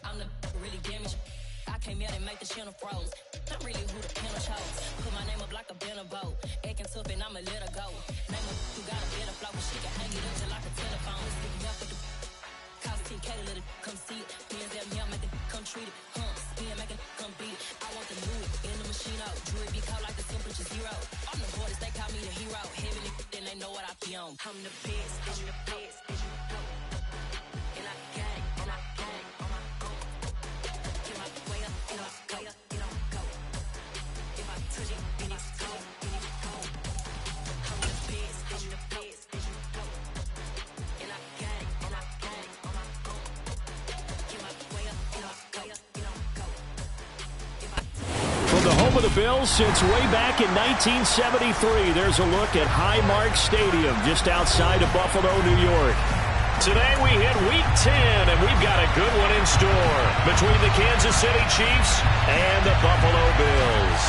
I'm the really damaged. I came out and make the channel froze. I'm really who the panel chose. Put my name up like a banner boat. Acting tough and I'ma let her go. Name her who got a better flow, but she can hang it up just like a telephone. Let's get me up with the cost 10K to let it come see it. Hands at me, I'll make it come treat it. Spin, make it come beat it. I want the new in the machine out. Jewelry be caught like the temperature zero. I'm the hardest, they call me the hero. Heaven then they know what I be on. I'm the best, I'm the best, and you know. And I gang, and I gang on my own. Get my way up, you know, way up, you don't go. If I touch it, then it's cold, then it's cold. I'm the best, I'm the best, and you know. And I gang on my own. Get my way up, you know, way up, you don't go. From the home of the Bills since way back in 1973, there's a look at Highmark Stadium just outside of Buffalo, New York. Today we hit Week 10, and we've got a good one in store between the Kansas City Chiefs and the Buffalo Bills.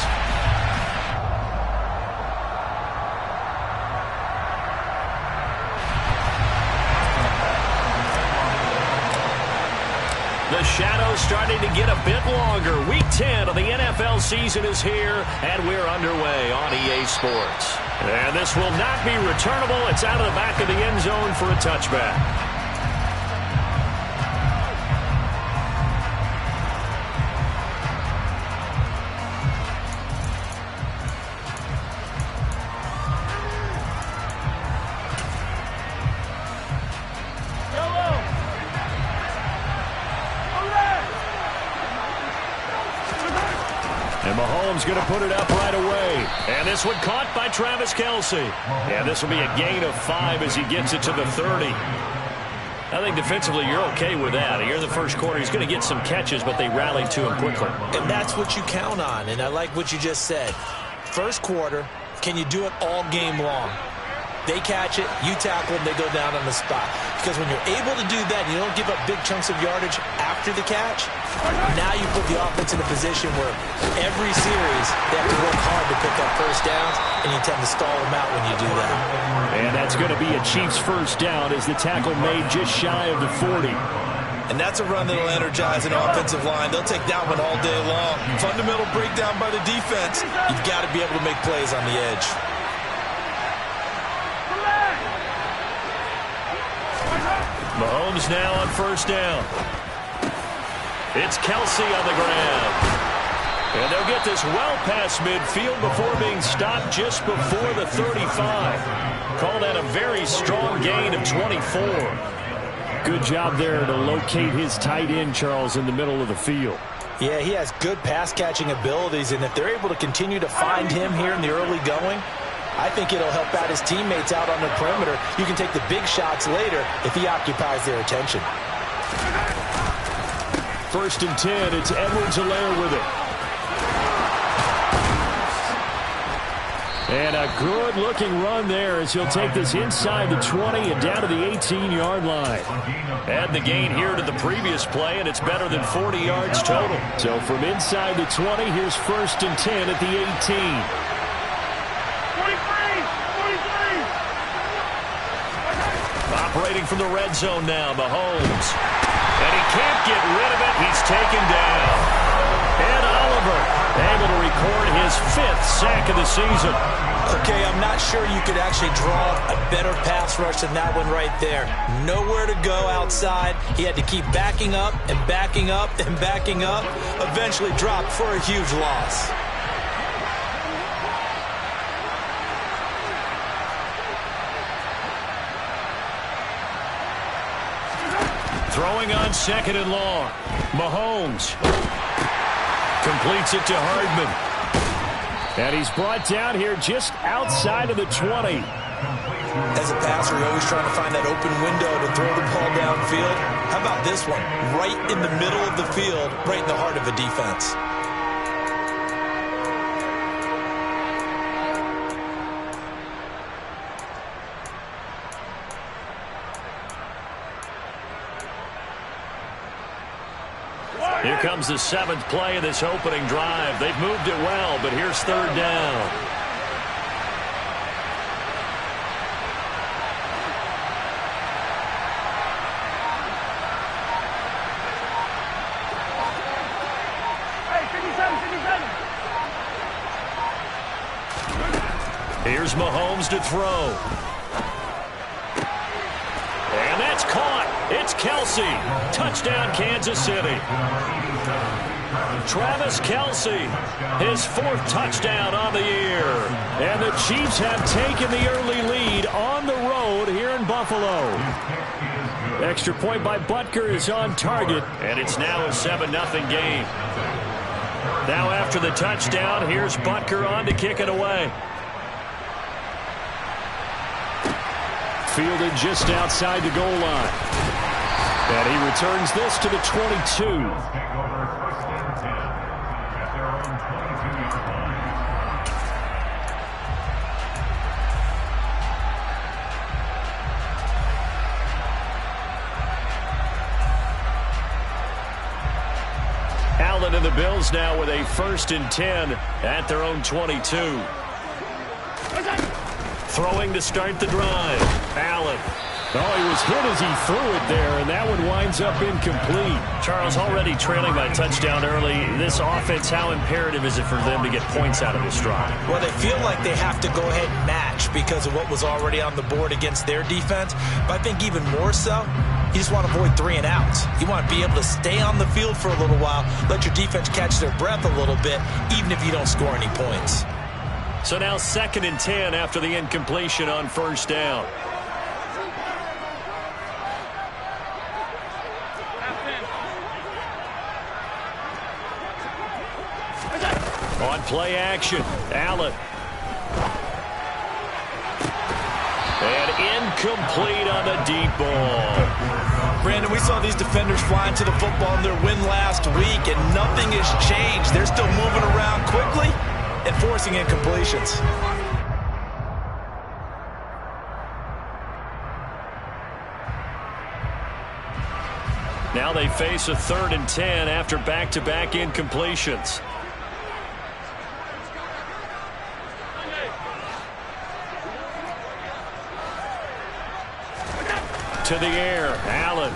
The shadow's starting to get a bit longer. Week 10 of the NFL season is here, and we're underway on EA Sports. And this will not be returnable. It's out of the back of the end zone for a touchback. And Mahomes going to put it up right away. And this one caught by Travis Kelce. And this will be a gain of 5 as he gets it to the 30. I think defensively you're okay with that. Here in the first quarter, he's going to get some catches, but they rallied to him quickly. And that's what you count on, and I like what you just said. First quarter, can you do it all game long? They catch it, you tackle them, they go down on the spot. Because when you're able to do that, you don't give up big chunks of yardage after the catch, now you put the offense in a position where every series they have to work hard to pick up first downs, and you tend to stall them out when you do that. And that's going to be a Chiefs first down as the tackle made just shy of the 40. And that's a run that will energize an offensive line. They'll take that one all day long. Fundamental breakdown by the defense. You've got to be able to make plays on the edge. Mahomes now on first down. It's Kelce on the ground. And they'll get this well past midfield before being stopped just before the 35. Call that a very strong gain of 24. Good job there to locate his tight end, Charles, in the middle of the field. Yeah, he has good pass-catching abilities, and if they're able to continue to find him here in the early going, I think it'll help out his teammates out on the perimeter. You can take the big shots later if he occupies their attention. First and 10, it's Edwards-Helaire with it. And a good-looking run there as he'll take this inside the 20 and down to the 18-yard line. Add the gain here to the previous play, and it's better than 40 yards total. So from inside the 20, here's first and 10 at the 18. Operating from the red zone now, Mahomes. And he can't get rid of it. He's taken down. And Oliver able to record his 5th sack of the season. Okay, I'm not sure you could actually draw a better pass rush than that one right there. Nowhere to go outside. He had to keep backing up and backing up and backing up. Eventually dropped for a huge loss. Throwing on second and long. Mahomes completes it to Hardman. And he's brought down here just outside of the 20. As a passer, you're always trying to find that open window to throw the ball downfield. How about this one? Right in the middle of the field, right in the heart of a defense. Here comes the 7th play of this opening drive. They've moved it well, but here's 3rd down. Here's Mahomes to throw. And that's caught. It's Kelce. Touchdown, Kansas City. Travis Kelce, his 4th touchdown on the year. And the Chiefs have taken the early lead on the road here in Buffalo. Extra point by Butker is on target. And it's now a 7-0 game. Now after the touchdown, here's Butker on to kick it away. Fielded just outside the goal line. And he returns this to the 22. Allen and the Bills now with a 1st and 10 at their own 22. Throwing to start the drive. Allen. Oh, he was hit as he threw it there, and that one winds up incomplete. Charles, already trailing by touchdown early. This offense, how imperative is it for them to get points out of this drive? Well, they feel like they have to go ahead and match because of what was already on the board against their defense. But I think even more so, you just want to avoid 3 and outs. You want to be able to stay on the field for a little while, let your defense catch their breath a little bit, even if you don't score any points. So now 2nd and 10 after the incompletion on 1st down. On play action, Allen. And incomplete on the deep ball. Brandon, we saw these defenders flying to the football in their win last week, and nothing has changed. They're still moving around quickly and forcing incompletions. Now they face a 3rd and 10 after back-to-back incompletions. To the air, Allen.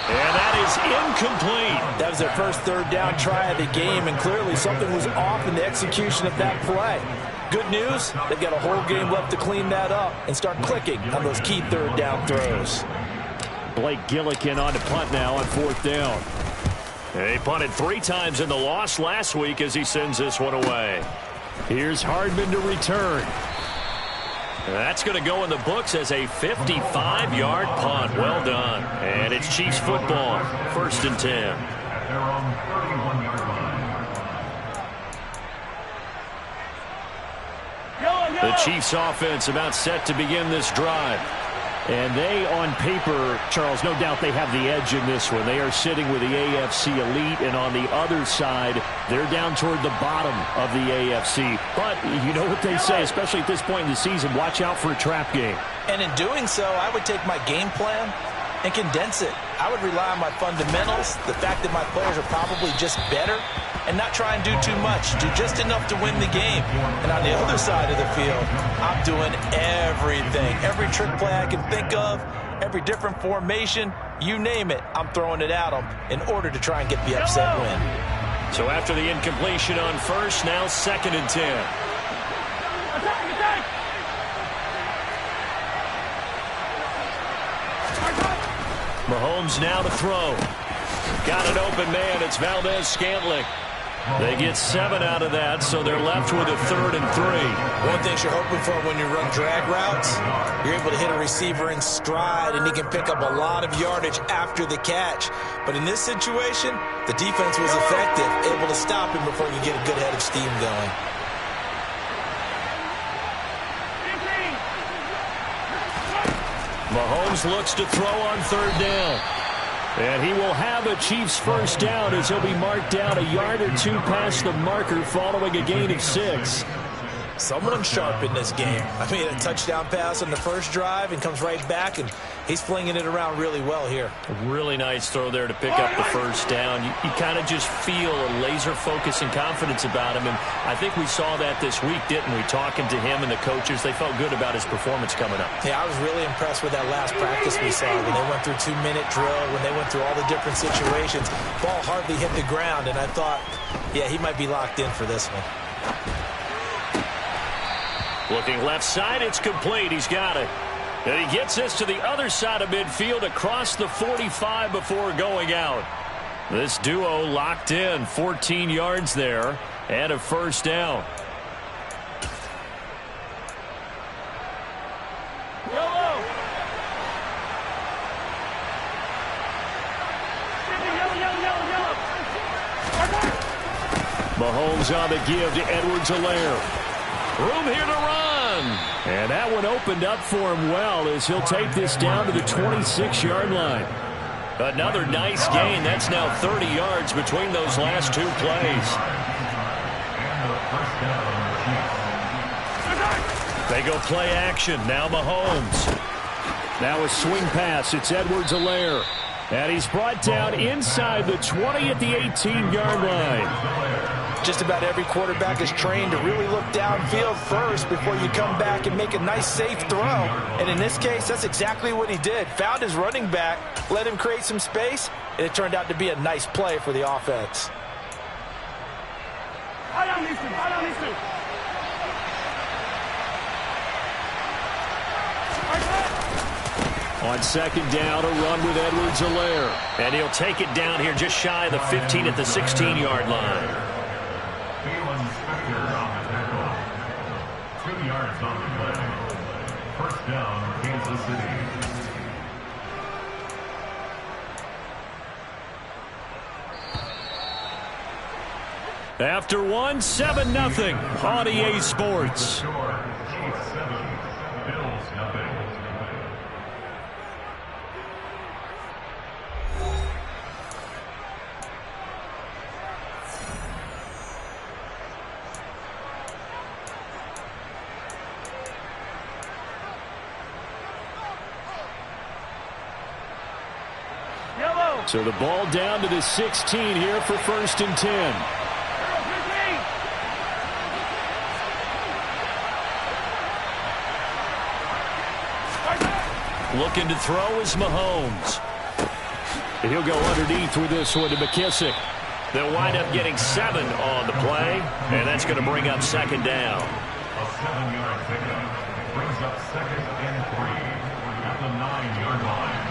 And that is incomplete. That was their first 3rd down try of the game, and clearly something was off in the execution of that play. Good news, they've got a whole game left to clean that up and start clicking on those key 3rd down throws. Blake Gillikin on to punt now on 4th down. He punted 3 times in the loss last week as he sends this one away. Here's Hardman to return. That's going to go in the books as a 55-yard punt. Well done. And it's Chiefs football, 1st and 10. The Chiefs offense about set to begin this drive. And they, on paper, Charles, no doubt they have the edge in this one. They are sitting with the AFC elite, and on the other side, they're down toward the bottom of the AFC. But you know what they say, especially at this point in the season, watch out for a trap game. And in doing so, I would take my game plan and condense it. I would rely on my fundamentals, the fact that my players are probably just better, and not try and do too much. Do just enough to win the game. And on the other side of the field, I'm doing everything. Every trick play I can think of, every different formation, you name it, I'm throwing it at them in order to try and get the upset win. So after the incompletion on 1st, now 2nd and 10. Mahomes now to throw. Got an open man. It's Valdez-Scantling. They get 7 out of that, so they're left with a 3rd and 3. One thing you're hoping for when you run drag routes, you're able to hit a receiver in stride, and he can pick up a lot of yardage after the catch. But in this situation, the defense was effective, able to stop him before you get a good head of steam going. Mahomes looks to throw on 3rd down. And he will have a Chiefs 1st down as he'll be marked down a yard or 2 past the marker following a gain of 6. Someone's sharp in this game. I mean, a touchdown pass on the first drive and comes right back, and he's flinging it around really well here. A really nice throw there to pick up the first down. You kind of just feel a laser focus and confidence about him, and I think we saw that this week, didn't we? Talking to him and the coaches, they felt good about his performance coming up. Yeah, I was really impressed with that last practice we saw when they went through 2-minute drill, when they went through all the different situations. Ball hardly hit the ground, and I thought, yeah, he might be locked in for this one. Looking left side, it's complete. He's got it. And he gets this to the other side of midfield across the 45 before going out. This duo locked in, 14 yards there, and a first down. Mahomes on the give to Edwards-Helaire. Room here to run. And that one opened up for him well as he'll take this down to the 26-yard line. Another nice gain. That's now 30 yards between those last two plays. They go play action. Now Mahomes. Now a swing pass. It's Edwards-Helaire. And he's brought down inside the 20 at the 18-yard line. Just about every quarterback is trained to really look downfield first before you come back and make a nice, safe throw. And in this case, that's exactly what he did. Found his running back, let him create some space, and it turned out to be a nice play for the offense. On second down, a run with Edwards-Helaire. And he'll take it down here just shy of the 15 at the 16-yard line. 2 yards on the play. First down, Kansas City. After one, 7-0 on EA Sports. Chiefs 7, Bills nothing. So the ball down to the 16 here for 1st and 10. Looking to throw is Mahomes. He'll go underneath with this one to McKissick. They'll wind up getting 7 on the play, and that's going to bring up second down. A 7-yard pickup brings up 2nd and 3 at the 9-yard line.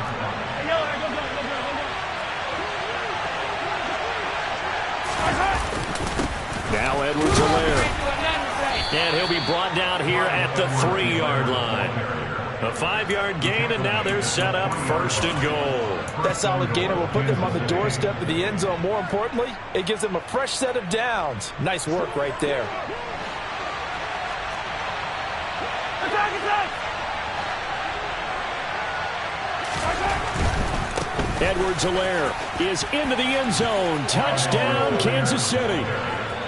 Now Edwards-Helaire. And he'll be brought down here at the 3-yard line. A 5-yard gain, and now they're set up 1st and goal. That solid gainer will put them on the doorstep of the end zone. More importantly, it gives them a fresh set of downs. Nice work right there. Edwards-Helaire is into the end zone. Touchdown, Kansas City.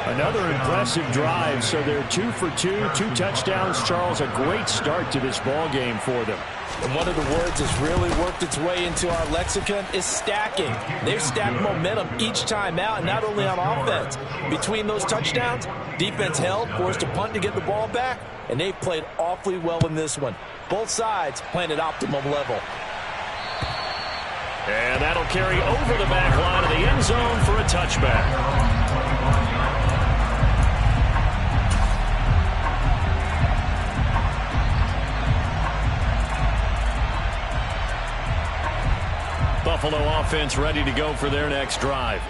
Another impressive drive, so they're 2 for 2, 2 touchdowns. Charles, a great start to this ball game for them. And one of the words that's really worked its way into our lexicon is stacking. They've stacked momentum each time out, and not only on offense. Between those touchdowns, defense held, forced a punt to get the ball back, and they've played awfully well in this one. Both sides playing at optimum level. And that'll carry over the back line of the end zone for a touchback. Buffalo offense ready to go for their next drive.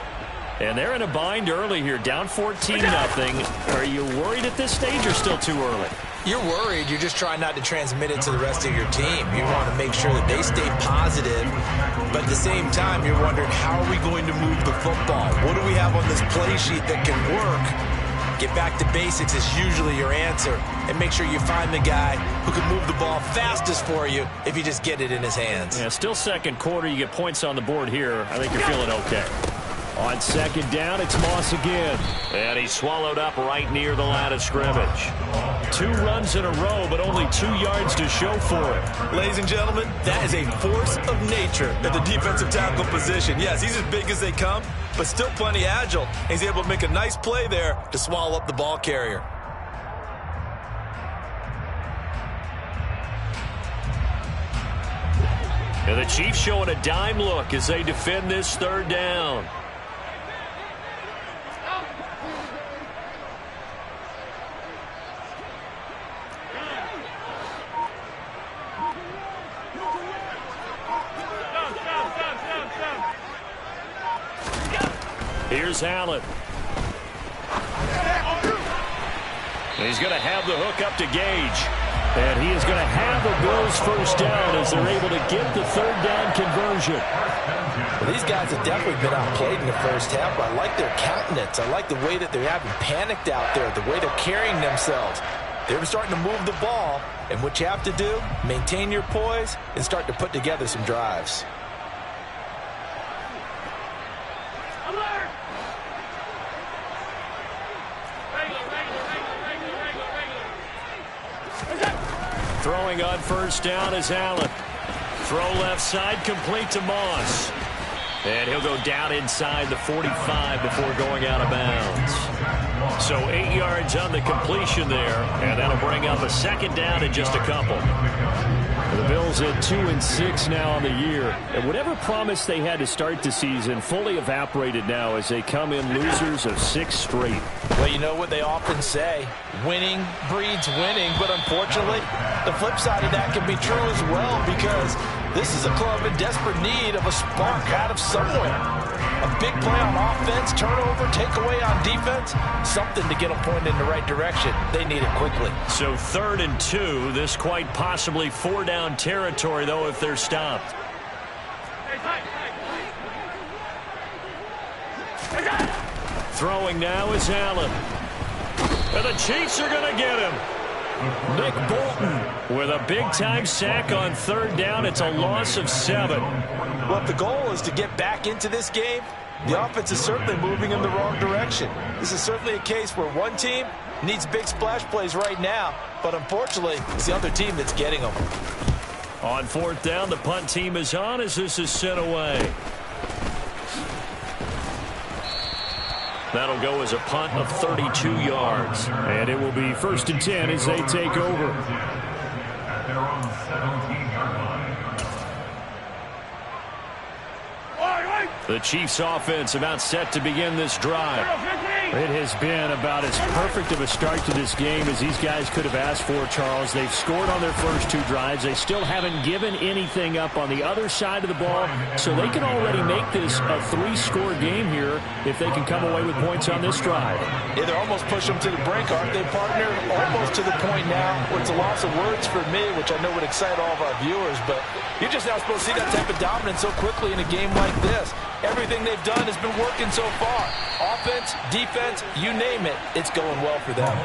And they're in a bind early here, down 14-0. Are you worried at this stage or still too early? You're worried. You're just trying not to transmit it to the rest of your team. You want to make sure that they stay positive, but at the same time, you're wondering, how are we going to move the football? What do we have on this play sheet that can work? Get back to basics is usually your answer, and make sure you find the guy who can move the ball fastest for you if you just get it in his hands. Yeah, still second quarter. You get points on the board here. I think you're feeling okay. On second down, it's Moss again. And he's swallowed up right near the line of scrimmage. 2 runs in a row, but only 2 yards to show for it. Ladies and gentlemen, that is a force of nature at the defensive tackle position. Yes, he's as big as they come, but still plenty agile. He's able to make a nice play there to swallow up the ball carrier. And the Chiefs showing a dime look as they defend this 3rd down. Here's Allen. He's going to have the hook up to Gage. And he is going to have the Bills' first down as they're able to get the 3rd down conversion. Well, these guys have definitely been outplayed in the first half, but I like their countenance. I like the way that they haven't panicked out there, the way they're carrying themselves. They're starting to move the ball, and what you have to do, maintain your poise and start to put together some drives. Throwing on first down is Allen. Throw left side, complete to Moss. And he'll go down inside the 45 before going out of bounds. So 8 yards on the completion there, and that'll bring up a 2nd down in just a couple. The Bills at 2-6 now on the year. And whatever promise they had to start the season fully evaporated now as they come in losers of 6 straight. Well, you know what they often say, winning breeds winning, but unfortunately, the flip side of that can be true as well because this is a club in desperate need of a spark out of somewhere. A big play on offense, turnover, takeaway on defense, something to get them pointed in the right direction. They need it quickly. So 3rd and 2, this quite possibly 4-down territory, though, if they're stopped. Throwing now is Allen. And the Chiefs are going to get him. Nick Bolton with a big-time sack on 3rd down. It's a loss of 7. Well, if the goal is to get back into this game, the offense is certainly moving in the wrong direction. This is certainly a case where one team needs big splash plays right now, but unfortunately, it's the other team that's getting them. On 4th down, the punt team is on as this is sent away. That'll go as a punt of 32 yards. And it will be 1st and 10 as they take over. At their own 17-yard line. The Chiefs offense about set to begin this drive. It has been about as perfect of a start to this game as these guys could have asked for, Charles. They've scored on their first 2 drives. They still haven't given anything up on the other side of the ball, so they can already make this a 3-score game here if they can come away with points on this drive. Yeah, they're almost pushing them to the brink, aren't they, partner? Almost to the point now where it's a loss of words for me, which I know would excite all of our viewers, but you're just not supposed to see that type of dominance so quickly in a game like this. Everything they've done has been working so far. Offense, defense, you name it, it's going well for them.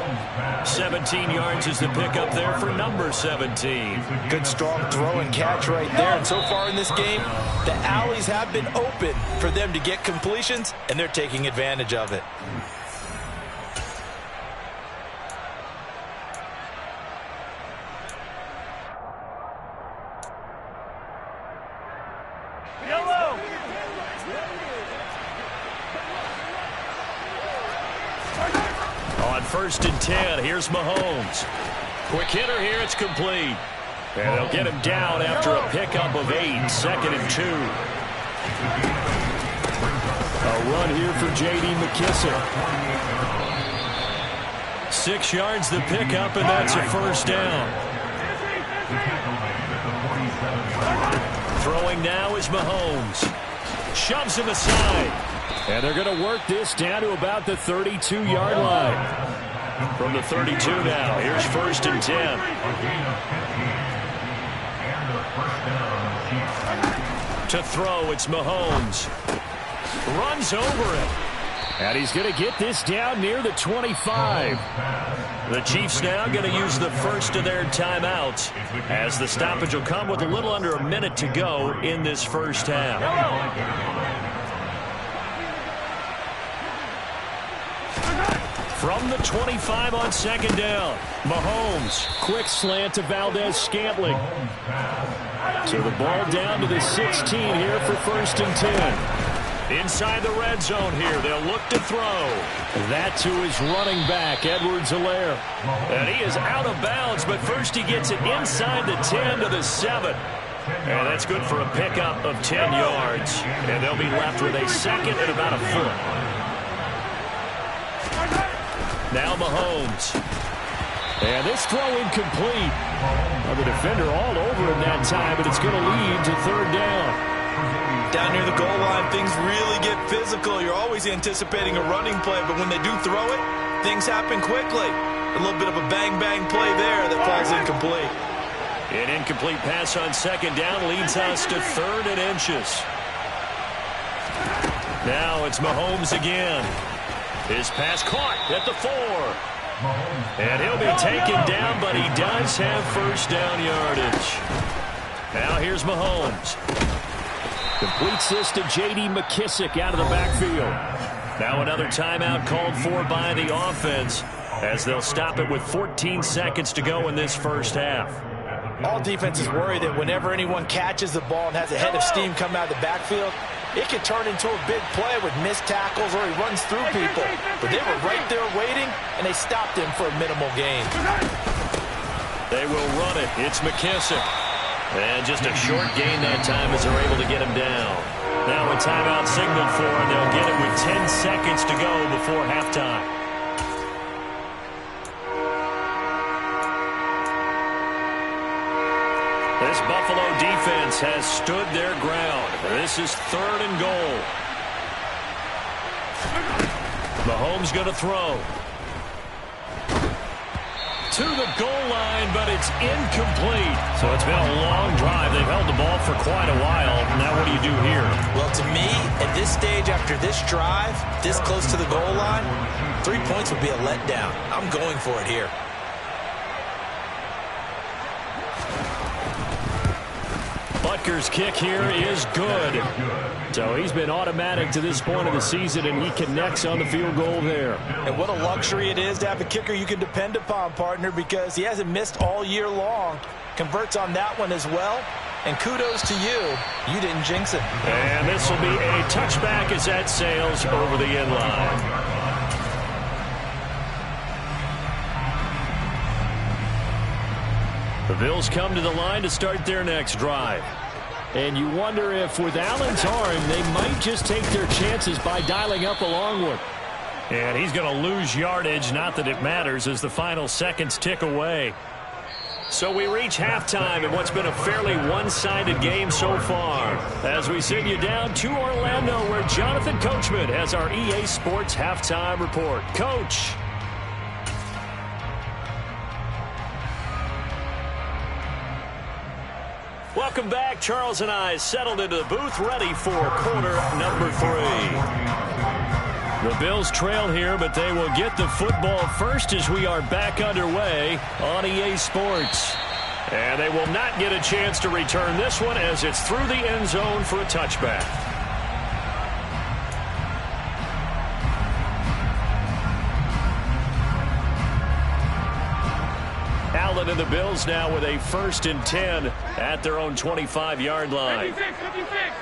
17 yards is the pickup there for number 17. Good strong throw and catch right there. And so far in this game, the alleys have been open for them to get completions, and they're taking advantage of it. On 1st and 10, here's Mahomes. Quick hitter here, it's complete. And they'll get him down after a pickup of 8, 2nd and 2. A run here for J.D. McKissic. 6 yards the pickup, and that's a 1st down. Throwing now is Mahomes. Shoves him aside. And they're going to work this down to about the 32-yard line. From the 32 now, here's 1st and 10. To throw, it's Mahomes. Runs over it. And he's going to get this down near the 25. The Chiefs now going to use the first of their timeouts as the stoppage will come with a little under a minute to go in this first half. From the 25 on second down, Mahomes. Quick slant to Valdez-Scantling. So the ball down to the 16 here for 1st and 10. Inside the red zone here, they'll look to throw. That to his running back, Edwards-Helaire. And he is out of bounds, but first he gets it inside the 10 to the 7. And that's good for a pickup of 10 yards. And they'll be left with a 2nd and about a foot. Now Mahomes. And this throw incomplete. Well, the defender all over him that time, but it's going to lead to 3rd down. Down near the goal line, things really get physical. You're always anticipating a running play, but when they do throw it, things happen quickly. A little bit of a bang-bang play there that falls incomplete. An incomplete pass on 2nd down leads us to 3rd and inches. Now it's Mahomes again. His pass caught at the 4. And he'll be taken down, but he does have 1st down yardage. Now here's Mahomes. Completes this to J.D. McKissick out of the backfield. Now another timeout called for by the offense as they'll stop it with 14 seconds to go in this first half. All defenses worry that whenever anyone catches the ball and has a head of steam come out of the backfield, it can turn into a big play with missed tackles or he runs through people. But they were right there waiting, and they stopped him for a minimal gain. They will run it. It's McKissick. And just a short gain that time as they're able to get him down. Now a timeout signaled for, and they'll get it with 10 seconds to go before halftime. This Buffalo defense has stood their ground. This is 3rd and goal. Mahomes going to throw. To the goal line, but it's incomplete. So it's been a long drive. They've held the ball for quite a while. Now what do you do here? Well, to me, at this stage after this drive, this close to the goal line, 3 points would be a letdown. I'm going for it here. Butker's kick here is good. So he's been automatic to this point of the season, and he connects on the field goal there. And what a luxury it is to have a kicker you can depend upon, partner, because he hasn't missed all year long. Converts on that one as well. And kudos to you. You didn't jinx it. And this will be a touchback as that sails over the end line. The Bills come to the line to start their next drive. And you wonder if with Allen's arm, they might just take their chances by dialing up a long one. And he's going to lose yardage, not that it matters, as the final seconds tick away. So we reach halftime in what's been a fairly one-sided game so far. As we send you down to Orlando, where Jonathan Coachman has our EA Sports Halftime Report. Coach. Welcome back. Charles and I settled into the booth, ready for quarter number 3. The Bills trail here, but they will get the football first as we are back underway on EA Sports. And they will not get a chance to return this one as it's through the end zone for a touchback. Allen and the Bills now with a 1st and 10 at their own 25-yard line. 56.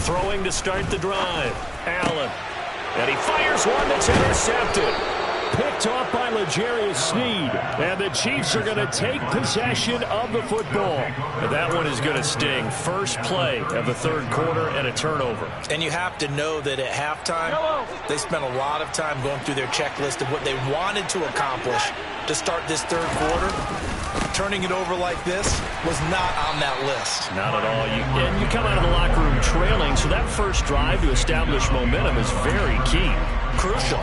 Throwing to start the drive. Allen. And he fires one that's intercepted. Picked off by L'Jarius Sneed. And the Chiefs are going to take possession of the football. And that one is going to sting. First play of the 3rd quarter and a turnover. And you have to know that at halftime, they spent a lot of time going through their checklist of what they wanted to accomplish to start this 3rd quarter. Turning it over like this was not on that list. Not at all. And you come out of the locker room trailing, so that first drive to establish momentum is very key. Crucial.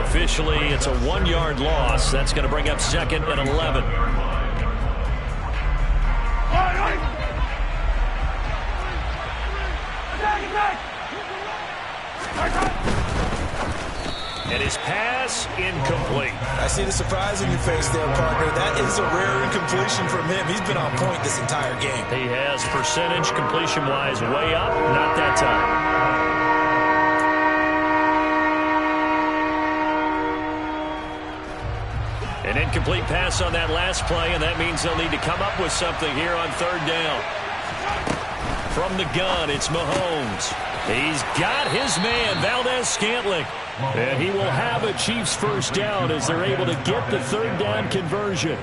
Officially, it's a 1-yard loss. That's going to bring up 2nd and 11. And his pass incomplete. I see the surprise in your face there, partner. That is a rare incompletion from him. He's been on point this entire game. He has percentage completion-wise way up, not that time. An incomplete pass on that last play, and that means they'll need to come up with something here on third down. From the gun, it's Mahomes. He's got his man, Valdez-Scantling. And he will have a Chiefs first down as they're able to get the third down conversion.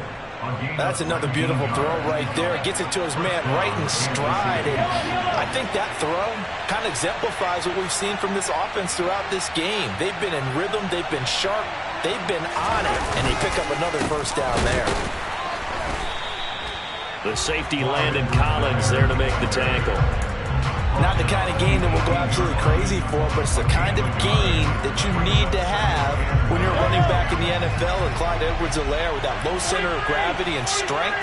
That's another beautiful throw right there. Gets it to his man right in stride. And I think that throw kind of exemplifies what we've seen from this offense throughout this game. They've been in rhythm. They've been sharp. They've been on it. And they pick up another first down there. The safety Landon Collins there to make the tackle. Not the kind of game that we'll go absolutely crazy for, but it's the kind of game that you need to have when you're running back in the NFL. And Clyde Edwards-Helaire with that low center of gravity and strength,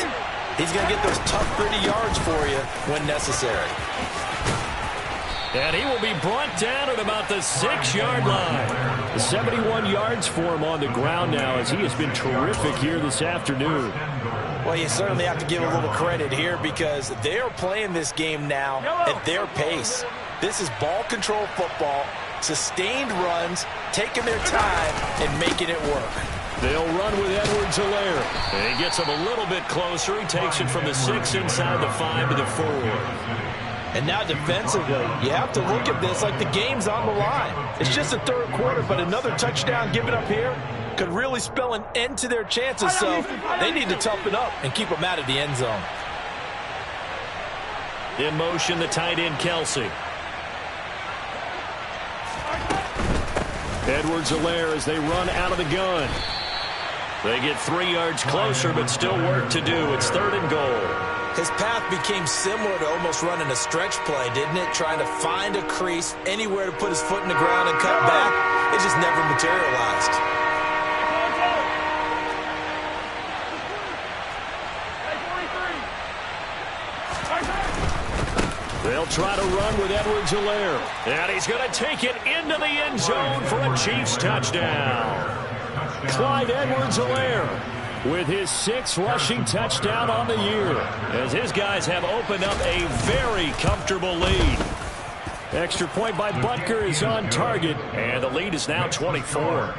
he's going to get those tough, gritty yards for you when necessary. And he will be brought down at about the 6-yard line. 71 yards for him on the ground now as he has been terrific here this afternoon. Well, you certainly have to give a little credit here because they are playing this game now at their pace. This is ball control football, sustained runs, taking their time, and making it work. They'll run with Edwards-Helaire. And he gets him a little bit closer. He takes it from the 6 inside the 5 to the 4. And now defensively, you have to look at this like the game's on the line. It's just the third quarter, but another touchdown given up here could really spell an end to their chances, so they need to toughen up and keep them out of the end zone. In motion, the tight end, Kelsey. Edwards-Helaire as they run out of the gun. They get 3 yards closer, but still work to do. It's 3rd and goal. His path became similar to almost running a stretch play, didn't it? Trying to find a crease, anywhere to put his foot in the ground and cut back. It just never materialized. They'll try to run with Edwards-Helaire. And he's going to take it into the end zone for a Chiefs touchdown. Clyde Edwards-Helaire with his 6th rushing touchdown on the year, as his guys have opened up a very comfortable lead. Extra point by Butker is on target, and the lead is now 24.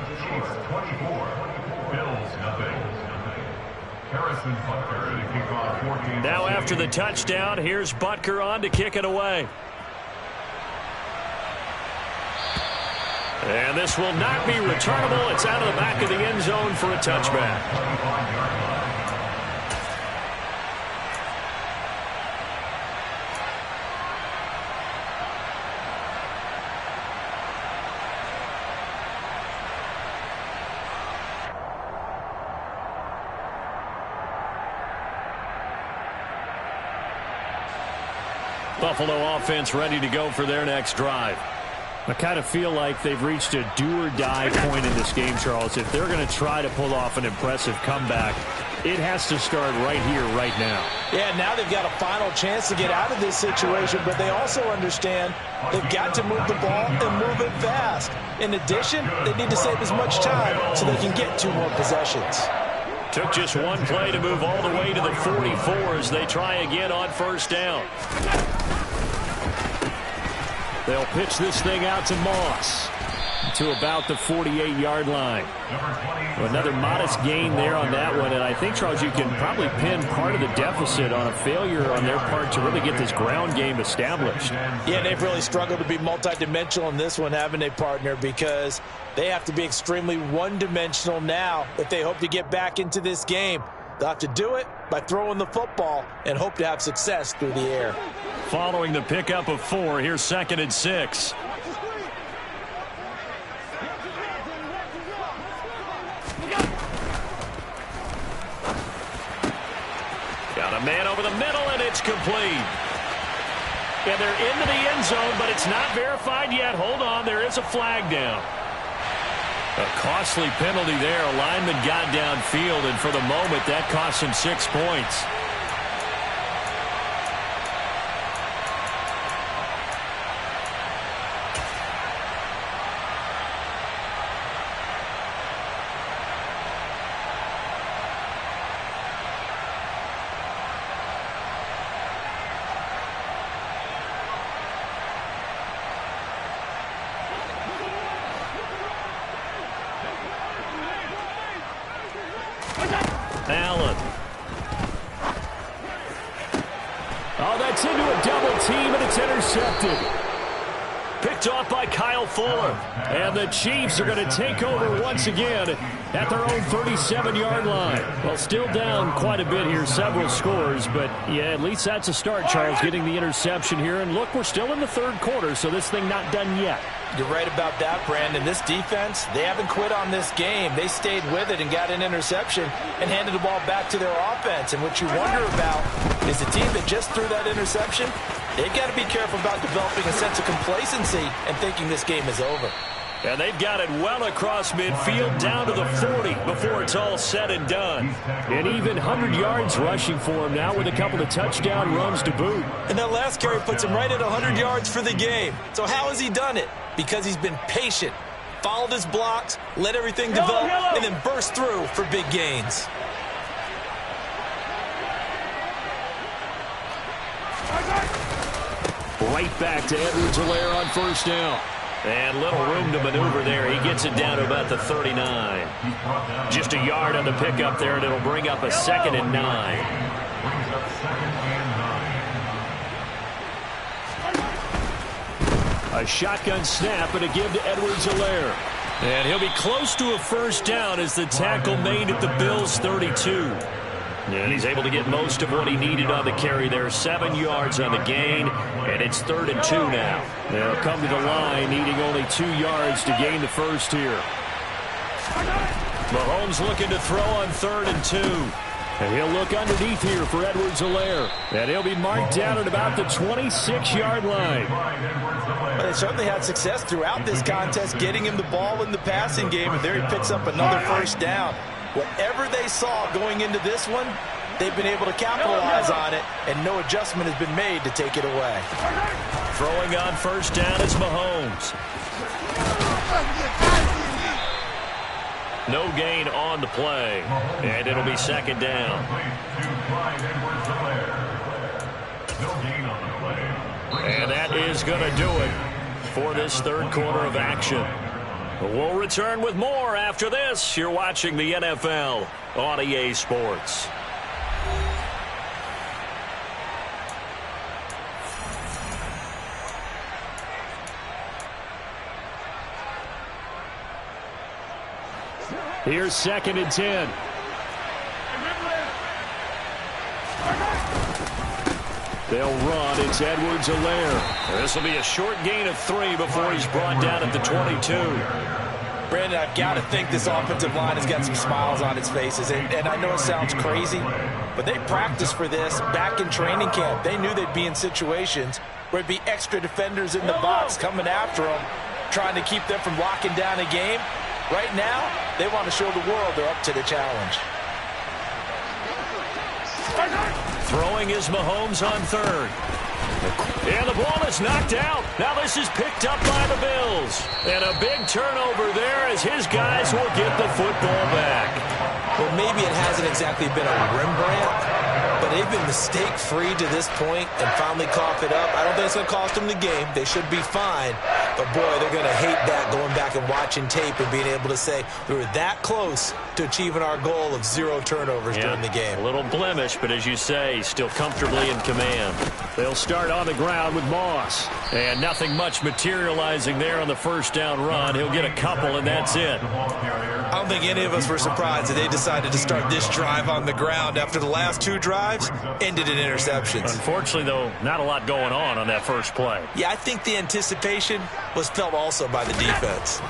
Now after the touchdown, here's Butker on to kick it away. And this will not be returnable. It's out of the back of the end zone for a touchback. Buffalo offense ready to go for their next drive. I kind of feel like they've reached a do-or-die point in this game, Charles. If they're going to try to pull off an impressive comeback, it has to start right here, right now. Yeah, now they've got a final chance to get out of this situation, but they also understand they've got to move the ball and move it fast. In addition, they need to save as much time so they can get 2 more possessions. Took just 1 play to move all the way to the 44 as they try again on first down. They'll pitch this thing out to Moss to about the 48-yard line. Another modest gain there on that one, and I think, Charles, you can probably pin part of the deficit on a failure on their part to really get this ground game established. Yeah, they've really struggled to be multidimensional in this one, haven't they, partner, because they have to be extremely one-dimensional now if they hope to get back into this game. They'll have to do it by throwing the football and hope to have success through the air. Following the pickup of 4, here's 2nd and 6. Got a man over the middle, and it's complete. And they're into the end zone, but it's not verified yet. Hold on, there is a flag down. A costly penalty there. A lineman got downfield, and for the moment, that cost him 6 points. Allen. Oh, that's into a double team, and it's intercepted. Picked off by Kyle Fuller. And the Chiefs are going to take over once again at their own 37-yard line. Well, still down quite a bit here, several scores, but yeah, at least that's a start, Charles, getting the interception here. And look, we're still in the third quarter, so this thing not done yet. You're right about that, Brandon. This defense, they haven't quit on this game. They stayed with it and got an interception and handed the ball back to their offense. And what you wonder about is the team that just threw that interception, they've got to be careful about developing a sense of complacency and thinking this game is over. And they've got it well across midfield down to the 40 before it's all said and done. And even 100 yards rushing for him now with a couple of touchdown runs to boot. And that last carry puts him right at 100 yards for the game. So how has he done it? Because he's been patient, followed his blocks, let everything develop, and then burst through for big gains. Right back to Edwards-Helaire on first down. And little room to maneuver there. He gets it down to about the 39. Just a yard on the pickup there, and it'll bring up a 2nd and 9. A shotgun snap and a give to Edwards-Helaire. And he'll be close to a first down as the tackle made at the Bills' 32. And he's able to get most of what he needed on the carry there. 7 yards on the gain, and it's 3rd and 2 now. They'll come to the line, needing only 2 yards to gain the first here. Mahomes looking to throw on 3rd and 2. And he'll look underneath here for Edwards-Helaire. And he'll be marked down at about the 26-yard line. But they certainly had success throughout this contest, getting him the ball in the passing game, and there he picks up another first down. Whatever they saw going into this one, they've been able to capitalize on it, and no adjustment has been made to take it away. Throwing on first down is Mahomes. No gain on the play, and it'll be 2nd down. And that is going to do it for this third quarter of action. We'll return with more after this. You're watching the NFL on EA Sports. Here's 2nd and 10. They'll run. It's Edwards-Helaire. This will be a short gain of 3 before he's brought down at the 22. Brandon, I've got to think this offensive line has got some smiles on its faces. And I know it sounds crazy, but they practiced for this back in training camp. They knew they'd be in situations where it'd be extra defenders in the box coming after them, trying to keep them from locking down a game. Right now, they want to show the world they're up to the challenge. Throwing is Mahomes on 3rd. And the ball is knocked out. Now this is picked up by the Bills. And a big turnover there as his guys will get the football back. Well, maybe it hasn't exactly been a Rembrandt, but they've been mistake-free to this point and finally cough it up. I don't think it's going to cost them the game. They should be fine. But, boy, they're going to hate that, going back and watching tape and being able to say we were that close to achieving our goal of 0 turnovers during the game. A little blemish, but as you say, still comfortably in command. They'll start on the ground with Moss. And nothing much materializing there on the first down run. He'll get a couple, and that's it. I don't think any of us were surprised that they decided to start this drive on the ground after the last 2 drives ended in interceptions. Unfortunately, though, not a lot going on that first play. Yeah, I think the anticipation was felt also by the defense.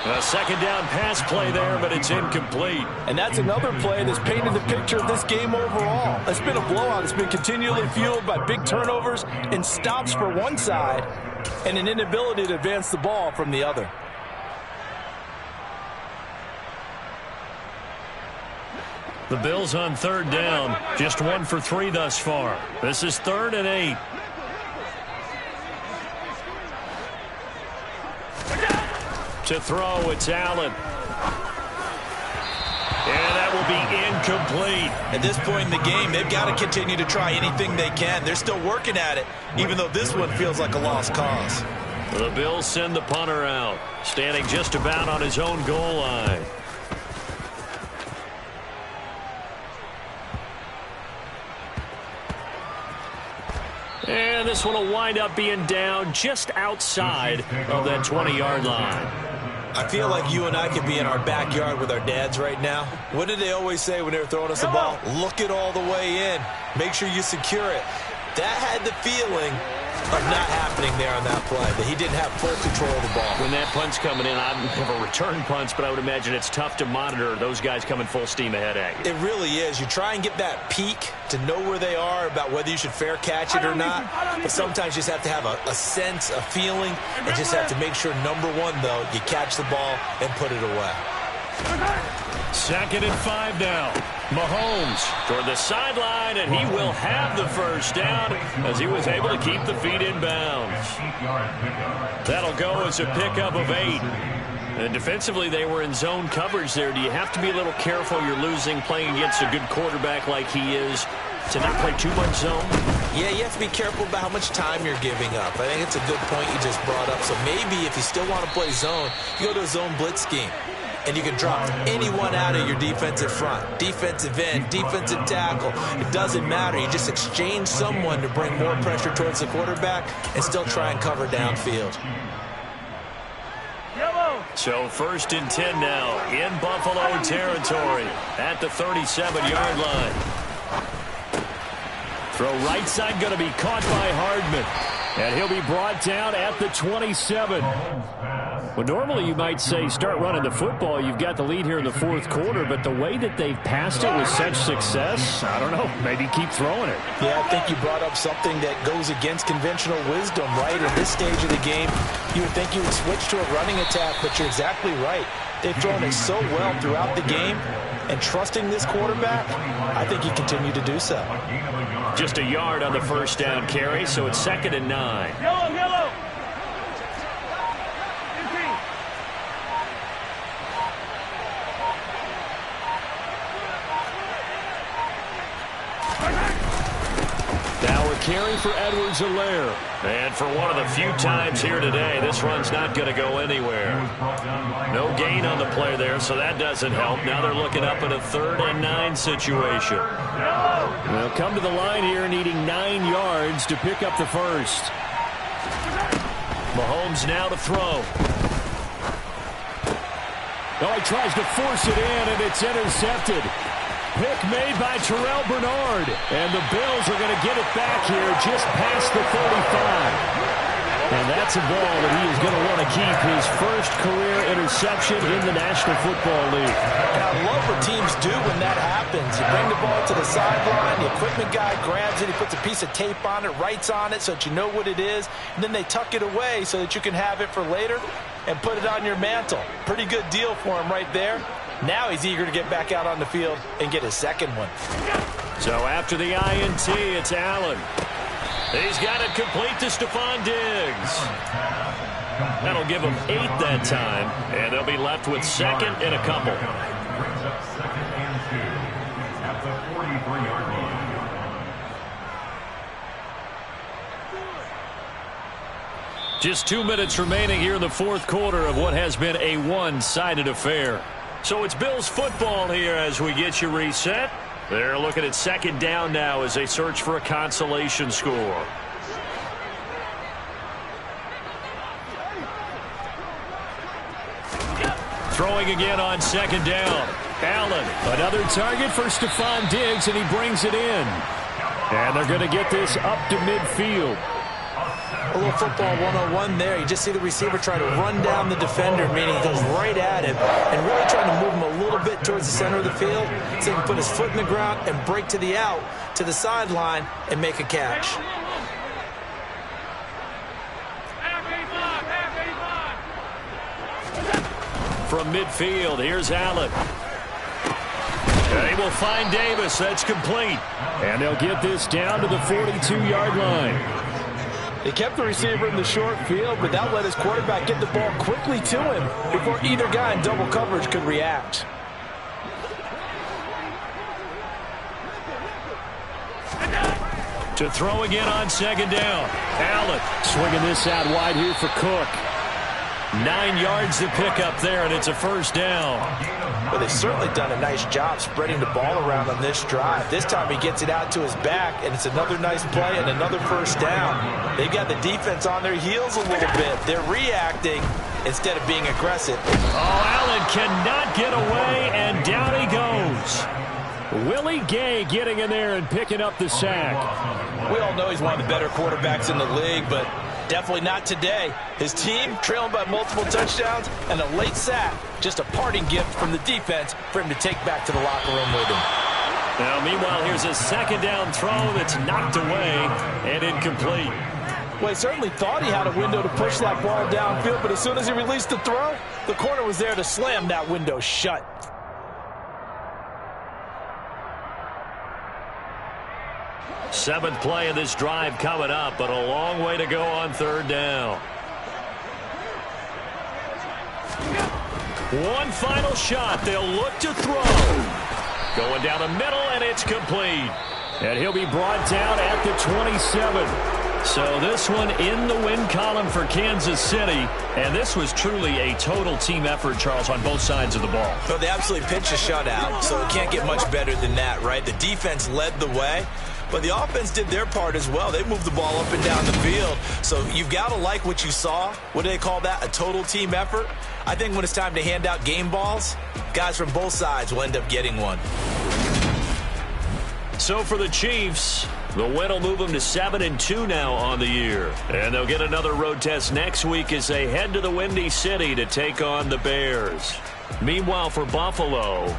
A 2nd down pass play there, but it's incomplete. And that's another play that's painted the picture of this game overall. It's been a blowout. It's been continually fueled by big turnovers and stops for one side and an inability to advance the ball from the other. The Bills on 3rd down, just 1 for 3 thus far. This is 3rd and 8. To throw, it's Allen. And that will be incomplete. At this point in the game, they've got to continue to try anything they can. They're still working at it, even though this one feels like a lost cause. The Bills send the punter out, standing just about on his own goal line. And this one will wind up being down just outside of that 20-yard line. I feel like you and I could be in our backyard with our dads right now. What did they always say when they were throwing us the ball? Look it all the way in. Make sure you secure it. That had the feeling of not happening there on that play, that he didn't have full control of the ball. When that punt's coming in, I have a return punch, but I would imagine it's tough to monitor those guys coming full steam ahead at you. It really is. You try and get that peek to know where they are, about whether you should fair catch it or not. But sometimes you just have to have a sense, a feeling, and just have to make sure, number one, though, you catch the ball and put it away. 2nd and 5 now. Mahomes toward the sideline, and he will have the first down as he was able to keep the feet in bounds. That'll go as a pickup of 8. And defensively, they were in zone coverage there. Do you have to be a little careful? You're losing playing against a good quarterback like he is to not play too much zone? Yeah, you have to be careful about how much time you're giving up. I think it's a good point you just brought up. So maybe if you still want to play zone, you go to a zone blitz scheme. And you can drop anyone out of your defensive front, defensive end, defensive tackle. It doesn't matter. You just exchange someone to bring more pressure towards the quarterback and still try and cover downfield. So 1st and 10 now in Buffalo territory at the 37-yard line. Throw right side going to be caught by Hardman. And he'll be brought down at the 27. Well, normally you might say start running the football. You've got the lead here in the 4th quarter, but the way that they've passed it with such success, I don't know, maybe keep throwing it. Yeah, I think you brought up something that goes against conventional wisdom, right? At this stage of the game, you would think you would switch to a running attack, but you're exactly right. They've thrown it so well throughout the game, and trusting this quarterback, I think you continue to do so. Just a yard on the first down carry, so it's 2nd and 9. Yellow. Now a carry for Edwards-Helaire. And for one of the few times here today, this run's not going to go anywhere. No gain on the play there, so that doesn't help. Now they're looking up at a 3rd and 9 situation. They'll come to the line here needing 9 yards to pick up the first. Mahomes now to throw. Oh, he tries to force it in, and it's intercepted. Pick made by Terrell Bernard. And the Bills are going to get it back here just past the 35. And that's a ball that he is going to want to keep, his first career interception in the National Football League. And I love what teams do when that happens. You bring the ball to the sideline, the equipment guy grabs it, he puts a piece of tape on it, writes on it so that you know what it is, and then they tuck it away so that you can have it for later and put it on your mantle. Pretty good deal for him right there. Now he's eager to get back out on the field and get his second one. So after the INT, it's Allen. He's got it complete to Stephon Diggs. That'll give him 8 that time, and they'll be left with 2nd and a couple. Brings up 2nd and 2 at the 43-yard line. Just 2 minutes remaining here in the 4th quarter of what has been a one-sided affair. So it's Bills football here as we get you reset. They're looking at 2nd down now as they search for a consolation score. Throwing again on 2nd down. Allen. Another target for Stephon Diggs, and he brings it in. And they're going to get this up to midfield. A little football 101 there. You just see the receiver try to run down the defender, meaning he goes right at him and really trying to move him a little bit towards the center of the field so he can put his foot in the ground and break to the out, to the sideline, and make a catch. From midfield, here's Allen. They will find Davis. That's complete. And they'll get this down to the 42-yard line. They kept the receiver in the short field, but that let his quarterback get the ball quickly to him before either guy in double coverage could react. To throw again on second down. Allen swinging this out wide here for Cook. 9 yards to pick up there, and it's a first down. Well, they've certainly done a nice job spreading the ball around on this drive. This time he gets it out to his back, and it's another nice play and another first down. They've got the defense on their heels a little bit. They're reacting instead of being aggressive. Oh, Allen cannot get away, and down he goes. Willie Gay getting in there and picking up the sack. We all know he's one of the better quarterbacks in the league, but definitely not today. His team trailing by multiple touchdowns and a late sack. Just a parting gift from the defense for him to take back to the locker room with him. Now, meanwhile, here's a second down throw that's knocked away and incomplete. Well, he certainly thought he had a window to push that ball downfield, but as soon as he released the throw, the corner was there to slam that window shut. Seventh play of this drive coming up, but a long way to go on third down. One final shot. They'll look to throw. Going down the middle, and it's complete. And he'll be brought down at the 27. So this one in the win column for Kansas City. And this was truly a total team effort, Charles, on both sides of the ball. So they absolutely pitched a shutout, so it can't get much better than that, right? The defense led the way, but the offense did their part as well. They moved the ball up and down the field. So you've got to like what you saw. What do they call that? A total team effort? I think when it's time to hand out game balls, guys from both sides will end up getting one. So for the Chiefs, the win will move them to 7-2 now on the year. And they'll get another road test next week as they head to the Windy City to take on the Bears. Meanwhile, for Buffalo,